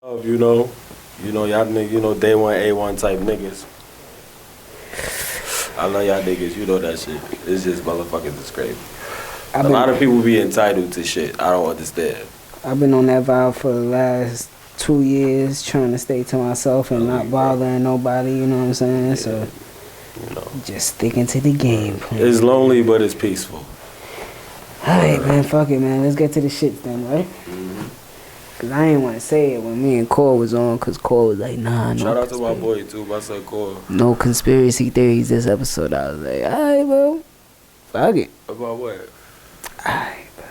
Y'all niggas, day one, A1 type niggas. I love y'all niggas, you know that shit. It's just motherfuckers is crazy. A lot of people be entitled to shit. I don't understand. I've been on that vibe for the last 2 years, trying to stay to myself and not bothering nobody, you know what I'm saying? Yeah. So, just sticking to the game plan. It's lonely, but it's peaceful. Alright, man, fuck it, man. Let's get to the shit then, right? Cause I ain't want to say it when me and Cole was on, cause Cole was like, nah, no. Shout out to my boy too, my son Cole. No conspiracy theories this episode. I was like, alright, bro. Fuck it. About what? Alright, bro.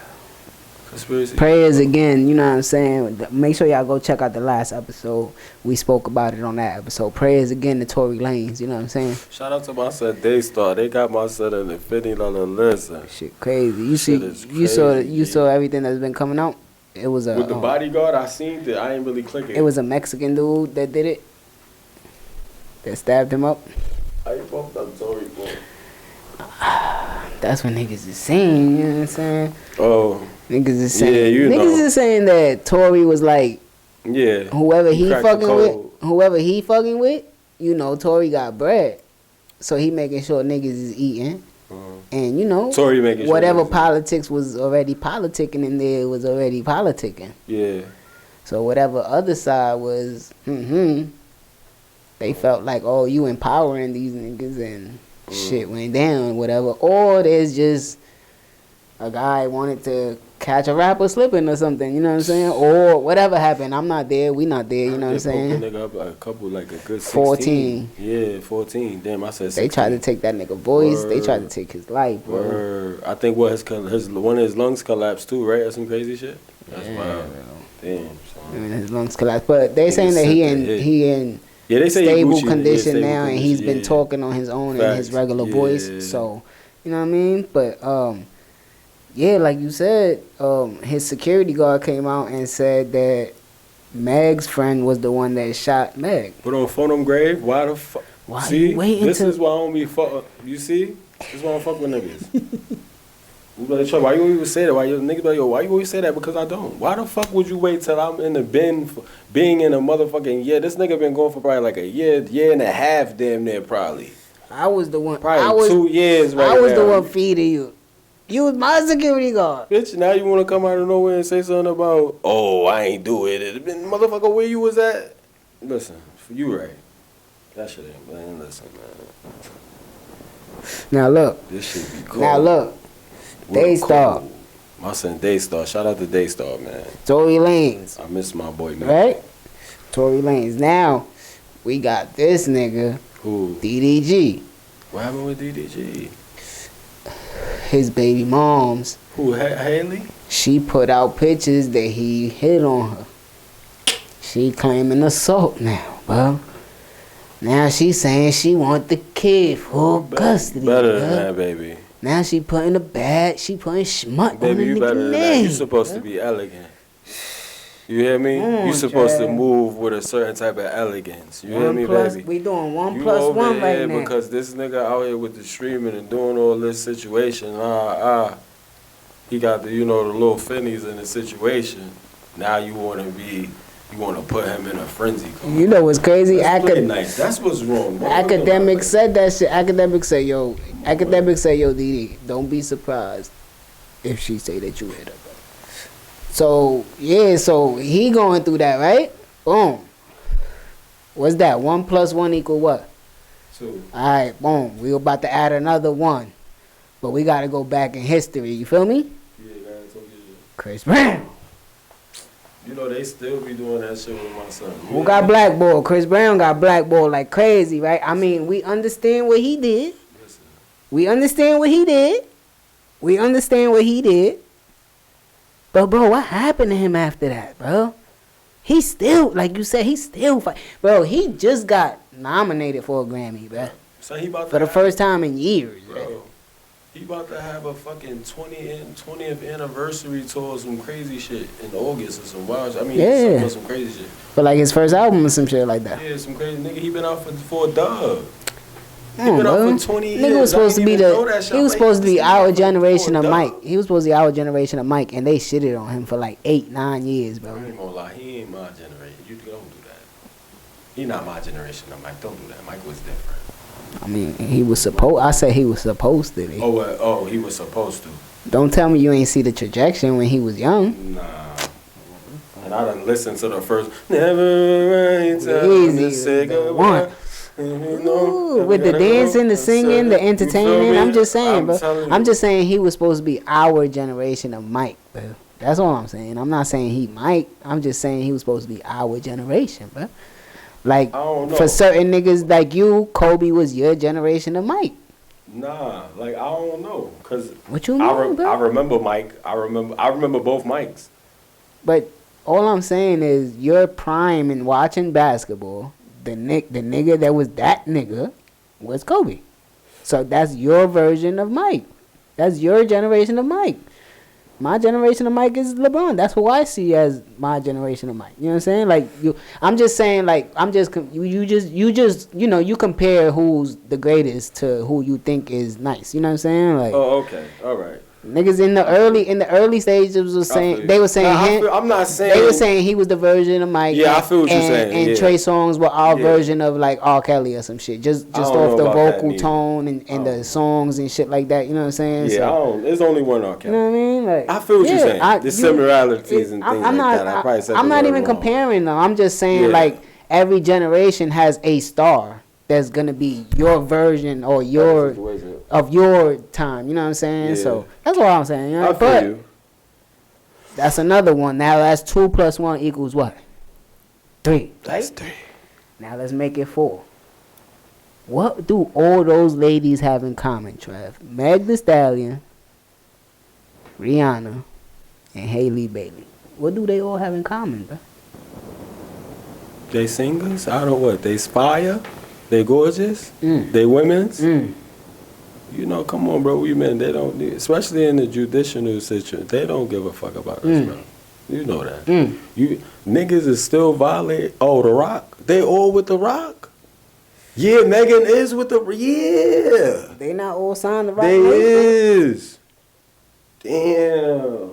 Conspiracy. Prayers again, you know what I'm saying? Make sure y'all go check out the last episode. We spoke about it on that episode. Prayers again to Tory Lanez, you know what I'm saying? Shout out to my son Daystar. They got my son in the $50 list. Shit crazy. You saw everything that's been coming out? It was a with the bodyguard. I seen it. I ain't really clicking. It was a Mexican dude that did it. That stabbed him up. I fucked up Tory for. That's what niggas is saying. You know what I'm saying? Oh. Niggas is saying. Yeah, you know. Niggas is saying that Tory was like. Yeah. Whoever he fucking with, you know, Tory got bread, so he making sure niggas is eating. And Tory making whatever politics was already politicking in there was already politicking. Yeah. So whatever other side was, they felt like, oh, you empowering these niggas and shit went down, whatever. Or there's just a guy wanted to catch a rapper slipping or something, you know what I'm saying? Or whatever happened. I'm not there. We not there, you know what I'm saying? They nigga up a couple, like a good 16. 14. Yeah, 14. Damn, I said 16. They tried to take that nigga voice. Word. They tried to take his life, bro. Word. I think one of his lungs collapsed too, right? Or some crazy shit? That's wild. Damn. I mean, his lungs collapsed. But they saying that he in they say stable condition now, and he's been talking on his own in his regular voice. So, you know what I mean? But, yeah, like you said, his security guard came out and said that Meg's friend was the one that shot Meg. Put on Phonem Grave? Why the fuck? Why see, you waiting this is why I don't be fuck. You see? This is why I don't fuck with niggas. Why you always say that? Why you niggas like, yo, why you always say that? Because I don't. Why the fuck would you wait till I'm in the bin for being in a motherfucking year? This nigga been going for probably like a year and a half damn near probably. I was the one. Probably 2 years right now. I was the one feeding you. You was my security guard. Bitch, now you want to come out of nowhere and say something about, oh, I ain't do it. Motherfucker, where you was at? Listen, you right. That shit ain't, man. Listen, man. Now look. This shit be cool. Now look. Daystar. My son Daystar. Shout out to Daystar, man. Tory Lanez. I miss my boy, man. Right? Tory Lanez. Now, we got this nigga. Who? DDG. What happened with DDG? His baby mom's. Who, Hailey? She put out pictures that he hit on her. She claiming assault now, bro. Now she saying she want the kid full custody. Better than that, baby. Now she putting she putting smut baby, on the you nigga better than name. that. You supposed to be elegant. You hear me? You supposed to move with a certain type of elegance. You hear me, baby? We doing 1 you plus 1 right now. Because this nigga out here with the streaming and doing all this situation, he got the, the little finnies in the situation. Now you want to put him in a frenzy. You know what's crazy? Nice. That's what's wrong. Academics said that shit. Academics say, yo, DD, don't be surprised if she say that you hit her. So, yeah, so he going through that, right? Boom. What's that? 1 plus 1 equal what? 2. All right, boom. We about to add another 1. But we got to go back in history. You feel me? Yeah, I told you. Chris Brown. They still be doing that shit with my son. Who got blackballed? Chris Brown got blackballed like crazy, right? I mean, we understand what he did. Listen. We understand what he did. But, bro, what happened to him after that, bro? He still, like you said, he still fight. Bro, he just got nominated for a Grammy, bro. So he about for the first time in years, bro. He about to have a fucking 20th anniversary tour, some crazy shit in August or some wild shit. I mean, some crazy shit. But like his first album or some shit like that. Yeah, some crazy nigga. He been out for a dub. He been up for 20 years. Nigga was supposed to be he was supposed to be our generation of Mike. Dub. He was supposed to be our generation of Mike, and they shitted on him for like 8-9 years, bro. I ain't gonna lie, he ain't my generation. You don't do that. He not my generation of Mike. Don't do that. Mike was different. I mean, he was supposed. I said he was supposed to be. Oh, he was supposed to. Don't tell me you ain't see the trajectory when he was young. Nah. And I done listened to the first. Never right time to say goodbye. Ooh, with the dancing, the singing, the entertaining. I'm just saying, bro. I'm just saying he was supposed to be our generation of Mike, bro. That's all I'm saying. I'm not saying he Mike. I'm just saying he was supposed to be our generation, bro. Like, for certain niggas like you, Kobe was your generation of Mike. Nah, like, I don't know. Cause what you mean, bro? I remember Mike. I remember both Mikes. But all I'm saying is your prime in watching basketball, the nigga that was that nigga was Kobe. So that's your version of Mike. That's your generation of Mike. My generation of Mike is LeBron. That's who I see as my generation of Mike. You know what I'm saying? Like I'm just saying, like you compare who's the greatest to who you think is nice. You know what I'm saying? Like, oh, okay, all right. Niggas in the early stages was saying they were saying I'm not saying they were saying he was the version of Mike. Yeah, I feel what you're saying. And Trey Songz were our version of like R. Kelly or some shit. Just off the vocal tone and the songs and shit like that. You know what I'm saying? Yeah, so, there's only one R. Kelly. You know what I mean? Like, I feel what you're saying. The similarities and things like that. I probably said I'm not even comparing them. I'm just saying like every generation has a star that's gonna be your version or of your time. You know what I'm saying? Yeah. So that's what I'm saying. You know? I feel you. That's another one. Now that's 2 + 1 = what? 3. That's right? 3. Now let's make it 4. What do all those ladies have in common, Trev? Meg Thee Stallion, Rihanna, and Hailey Bailey. What do they all have in common, bro? They singers? I don't know what. They fire? They gorgeous? They women's? You know, come on, bro. We men, they don't, especially in the judicial situation, they don't give a fuck about us, bro. You know that. You niggas is still violating. Oh, The Rock? They all with The Rock? Yeah, Megan is with yeah. They not all signed The Rock? They is. Damn.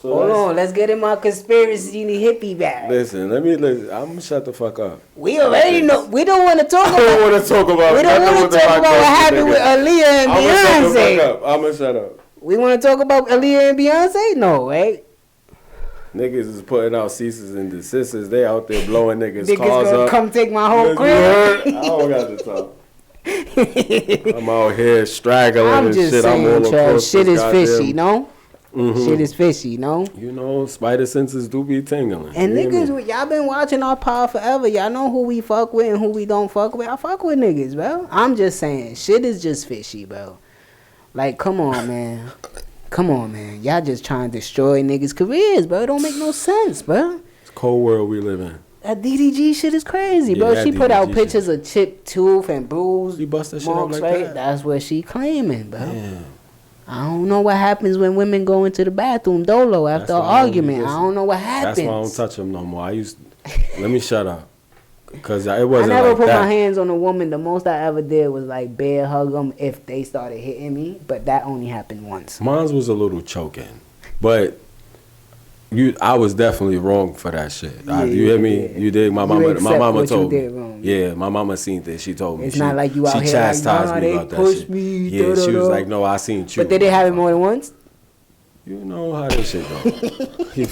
So hold on, let's get in my conspiracy hippie bag. Listen. I'm gonna shut the fuck up. We already know. We don't want to talk about. I don't want to talk about. We don't want to talk about what happened with Aaliyah and Beyonce. I'm gonna shut up. We want to talk about Aaliyah and Beyonce? No, right? Niggas is putting out ceases and desists. They out there blowing niggas cars up. Come take my whole crib. I don't got to talk. I'm out here straggling and just shit. Saying, I'm all across shit is goddamn. fishy, no? Shit is fishy, no? You know, spider senses do be tingling. And niggas, y'all been watching our pod forever. Y'all know who we fuck with and who we don't fuck with. I fuck with niggas, bro. I'm just saying, shit is just fishy, bro. Like, come on, man. Come on, man. Y'all just trying to destroy niggas' careers, bro. It don't make no sense, bro. It's a cold world we live in. That DDG shit is crazy, bro. She put out pictures of chipped tooth and bruised You bust that shit marks, up like right? that? That's what she claiming, bro. Damn. I don't know what happens when women go into the bathroom dolo after an argument. I don't know what happens. That's why I don't touch them no more. Let me shut up. Because it wasn't I never like put that. my hands on a woman. The most I ever did was like bear hug them if they started hitting me. But that only happened once. Mine was a little choking. But I was definitely wrong for that shit. You hear me? Yeah. You did. My mama told me. Wrong. Yeah, my mama seen this. She told me. It's not like you out here. She chastised me about that shit. Me, yeah, she was like, no, I seen you. But did they have it more than once? You know how this shit go.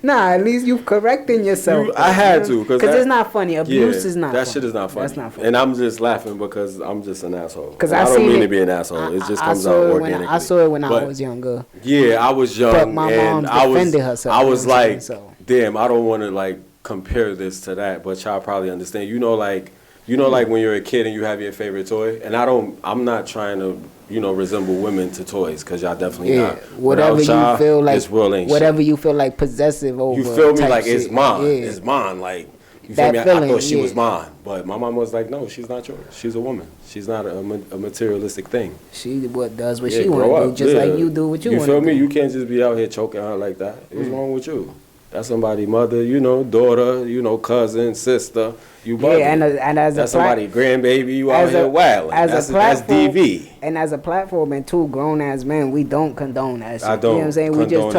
Nah, at least you've correcting yourself. I had to. Because it's not funny. Abuse is not funny. That shit is not funny. That's not funny. And I'm just laughing because I'm just an asshole. Because I don't mean to be an asshole. It just comes out organically. I saw it when I was younger. Yeah, I was young. But my mom defended herself. I was like, damn, I don't want to like compare this to that, but y'all probably understand. You know, like when you're a kid and you have your favorite toy, and I'm not trying to, resemble women to toys, because y'all definitely not. Whatever you feel like, this world ain't whatever shit. You feel like possessive over. You feel me? Like shit. it's mine. Yeah. It's mine. Like you that feel me? Feeling, I thought she was mine, but my mom was like, no, she's not yours. She's a woman. She's not a materialistic thing. She does what she want to do, just like you do what you want to do. You feel me? You can't just be out here choking her like that. What's wrong with you? That's somebody's mother, you know, daughter, you know, cousin, sister. You bugging. Yeah, and as that's a somebody grandbaby. You out here wilding. That's DV. And as a platform and two grown ass men, we don't condone that shit. I don't. You know what I'm saying? We just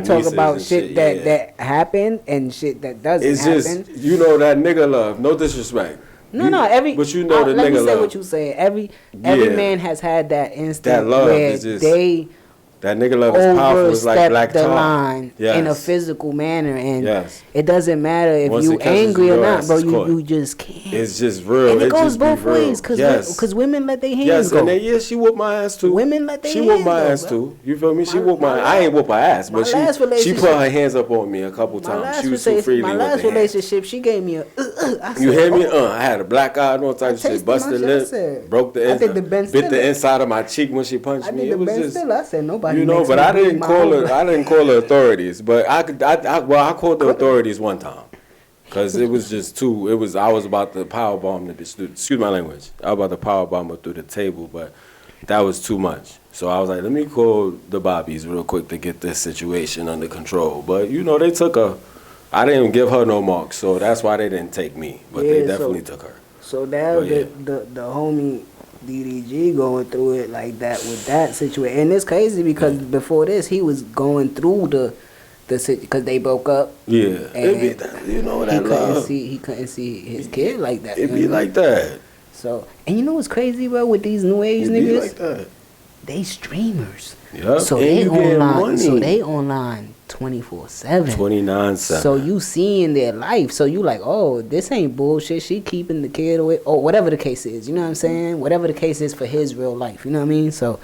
talk about shit that happened and shit that doesn't happen. It's just, you know, that nigga love. No disrespect. No, but you know the nigga love. Let me say what you say. Every man has had that instinct that love where is just, that nigga love is powerful. It's like black the tar. line yes. in a physical manner, and yes. it doesn't matter if you angry or not, bro. You just can't. It's just real. And it goes both ways, because women let their hands go. And she whooped my ass too. Women let their hands go. She whooped my ass too. You feel me? She whooped my. I ain't whoop her ass, but she put her hands up on me a couple times. She was too freely. My last relationship, she gave me a. You hear me? I had a black eye, no type of shit. Busted lip, broke the bit the inside of my cheek when she punched me. It was just. I said nobody. You know, but I didn't call her. I didn't call the authorities, but I called the authorities one time, cause it was just too. I was about to powerbomb the bitch. Excuse my language. I was about to powerbomb her through the table, but that was too much. So I was like, let me call the Bobbies real quick to get this situation under control. But you know, they took her. I didn't give her no marks, so that's why they didn't take me. But they definitely took her. So now the homie DDG going through it like that with that situation, and it's crazy because before this he was going through the because they broke up. Yeah, it be that, you know that love. He couldn't see his kid like that. It be like that. So, and you know what's crazy, bro, with these new age niggas? Be like that. They streamers. Yep. So and they online. Money. So they online 24/7. 29/7. So you seeing their life. So you like, oh, this ain't bullshit. She keeping the kid away, or whatever the case is. You know what I'm saying? Whatever the case is for his real life. You know what I mean? So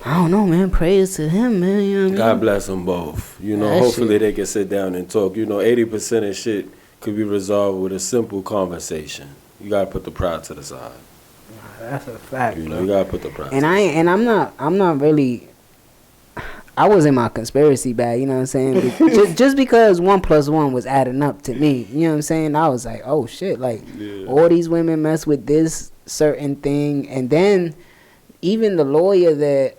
I don't know, man. Praise to him, man. You know what I mean? God bless them both. You know, hopefully they can sit down and talk. You know, 80% of shit could be resolved with a simple conversation. You gotta put the pride to the side. That's a fact. You know, you gotta put the pride. I'm not really. I was in my conspiracy bag, you know what I'm saying? just because 1 + 1 was adding up to me, you know what I'm saying? I was like, oh shit, like all these women mess with this certain thing, and then even the lawyer that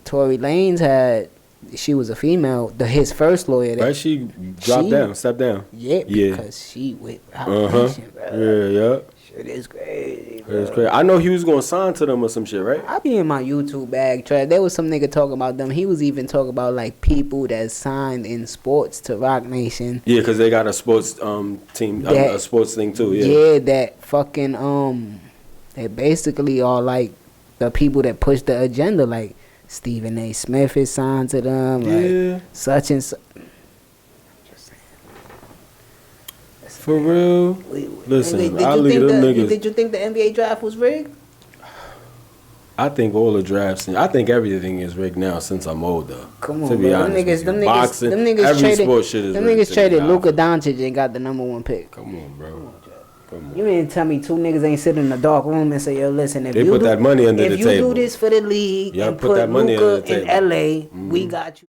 Tory Lanez had, she was a female. His first lawyer, right? She stepped down. Yeah, because she with violation, bro. Yeah. It is crazy, bro. It's crazy. I know he was gonna sign to them or some shit, right? I be in my YouTube bag, Trev. There was some nigga talking about them. He was even talking about like people that signed in sports to Rock Nation. Yeah, because they got a sports team, a sports thing too. Yeah, that fucking they basically are like the people that push the agenda. Like Stephen A. Smith is signed to them. Like such and such. For real? Listen, I leave them niggas. Did you think the NBA draft was rigged? I think all the drafts, I think everything is rigged now since I'm older. Come on, to be honest, boxing, every sport shit is rigged. Them niggas traded Luka Doncic and got the #1 pick. Come on, bro. Come on. You mean tell me two niggas ain't sitting in a dark room and say, yo, listen, if they put that money under the table. If you do this for the league and put Luka in LA, we got you.